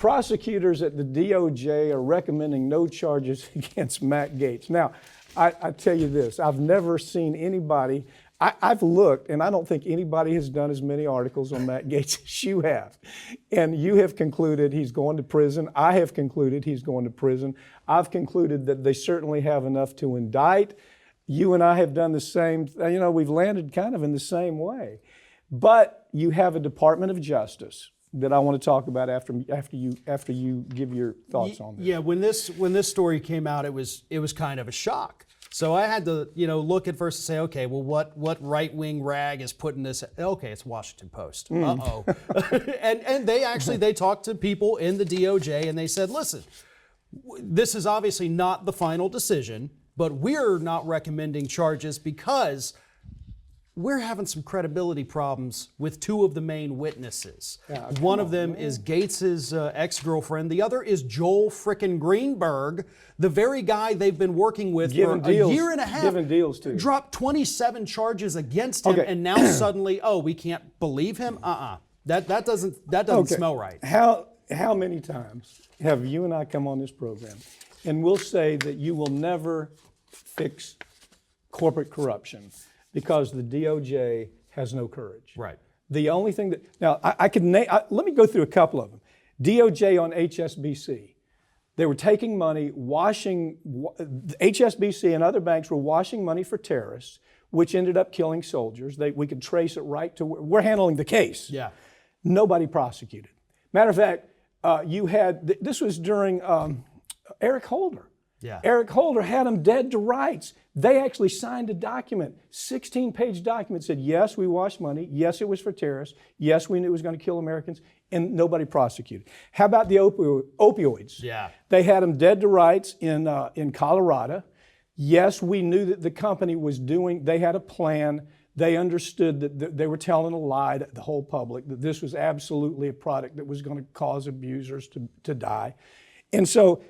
prosecutors at the DOJ are recommending no charges against Matt Gaetz. Now, I tell you this, I've never seen anybody, I've looked, and I don't think anybody has done as many articles on Matt Gaetz as you have. And you have concluded he's going to prison. I have concluded he's going to prison. I've concluded that they certainly have enough to indict. You and I have done the same, we've landed kind of in the same way. But you have a Department of Justice that I want to talk about after you give your thoughts on this. Yeah, when this story came out, it was kind of a shock. So I had to look at first and say, okay, well, what right-wing rag is putting this? Okay, it's Washington Post. Uh-oh. and they talked to people in the DOJ and they said, listen, this is obviously not the final decision, but we're not recommending charges because we're having some credibility problems with two of the main witnesses. Yeah, one of them is Gaetz's ex-girlfriend. The other is Joel frickin' Greenberg, the very guy they've been working with for a year and a half. Giving deals to. Dropped 27 charges against him, and now suddenly, we can't believe him? That doesn't smell right. How many times have you and I come on this program and we'll say that you will never fix corporate corruption because the DOJ has no courage. Right. The only thing that, now I could name, let me go through a couple of them. DOJ on HSBC. They were taking money, HSBC and other banks were washing money for terrorists, which ended up killing soldiers. We could trace it right to, we're handling the case. Yeah. Nobody prosecuted. Matter of fact, this was during Eric Holder. Yeah. Eric Holder had them dead to rights. They actually signed a document, 16-page document, said, yes, we washed money. Yes, it was for terrorists. Yes, we knew it was going to kill Americans. And nobody prosecuted. How about the opioids? Yeah. They had them dead to rights in Colorado. Yes, we knew that the company was they had a plan. They understood that they were telling a lie to the whole public, that this was absolutely a product that was going to cause abusers to die. And so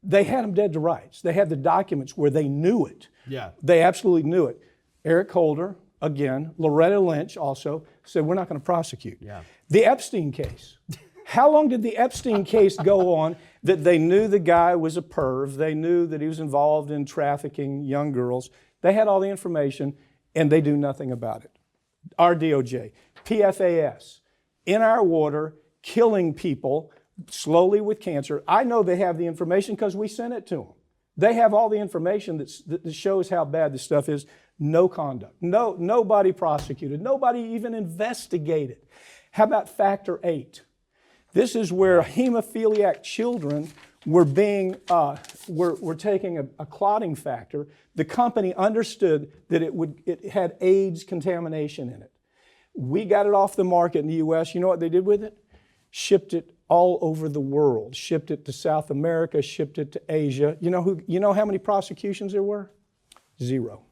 they had them dead to rights. They had the documents where they knew it. Yeah. They absolutely knew it. Eric Holder, again, Loretta Lynch also said, we're not going to prosecute. Yeah. The Epstein case. How long did the Epstein case go on that they knew the guy was a perv? They knew that he was involved in trafficking young girls. They had all the information and they do nothing about it. Our DOJ, PFAS, in our water, killing people slowly with cancer. I know they have the information because we sent it to them. They have all the information that shows how bad this stuff is. No conduct. Nobody prosecuted. Nobody even investigated. How about Factor VIII? This is where hemophiliac children were taking a clotting factor. The company understood that it had AIDS contamination in it. We got it off the market in the U.S. You know what they did with it? Shipped it all over the world. Shipped it to South America, shipped it to Asia. You know how many prosecutions there were? 0.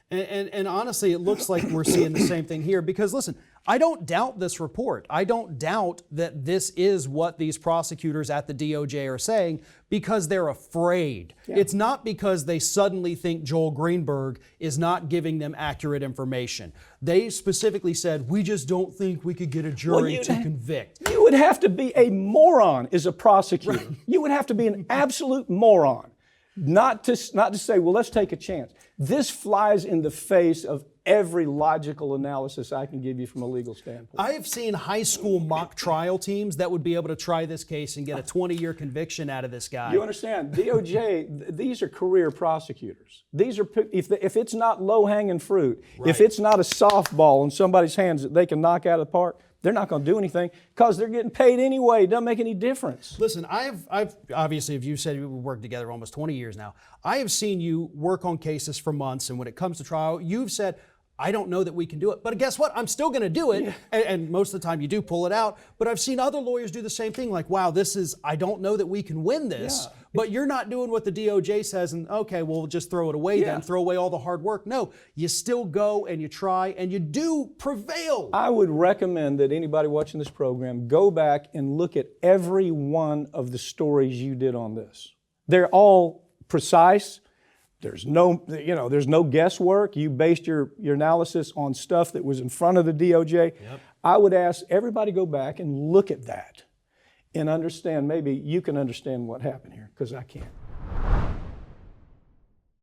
And honestly, it looks like we're seeing the same thing here because, listen, I don't doubt this report. I don't doubt that this is what these prosecutors at the DOJ are saying because they're afraid. Yeah. It's not because they suddenly think Joel Greenberg is not giving them accurate information. They specifically said, we just don't think we could get a jury to convict. You would have to be a moron as a prosecutor. Right. You would have to be an absolute moron not to say, well, let's take a chance. This flies in the face of every logical analysis I can give you from a legal standpoint. I have seen high school mock trial teams that would be able to try this case and get a 20-year conviction out of this guy. You understand? DOJ, these are career prosecutors. These are, if it's not low-hanging fruit, right, if it's not a softball in somebody's hands that they can knock out of the park, they're not going to do anything because they're getting paid anyway. It doesn't make any difference. Listen, I've obviously, if you said we worked together almost 20 years now, I have seen you work on cases for months, and when it comes to trial, you've said, I don't know that we can do it. But guess what? I'm still going to do it. Yeah. And most of the time you do pull it out. But I've seen other lawyers do the same thing. Like, wow, I don't know that we can win this. Yeah. But you're not doing what the DOJ says and, okay, we'll just throw it away then, throw away all the hard work. No, you still go and you try and you do prevail. I would recommend that anybody watching this program go back and look at every one of the stories you did on this. They're all precise. There's no guesswork. You based your analysis on stuff that was in front of the DOJ. Yep. I would ask everybody go back and look at that and understand, maybe you can understand what happened here, because I can't.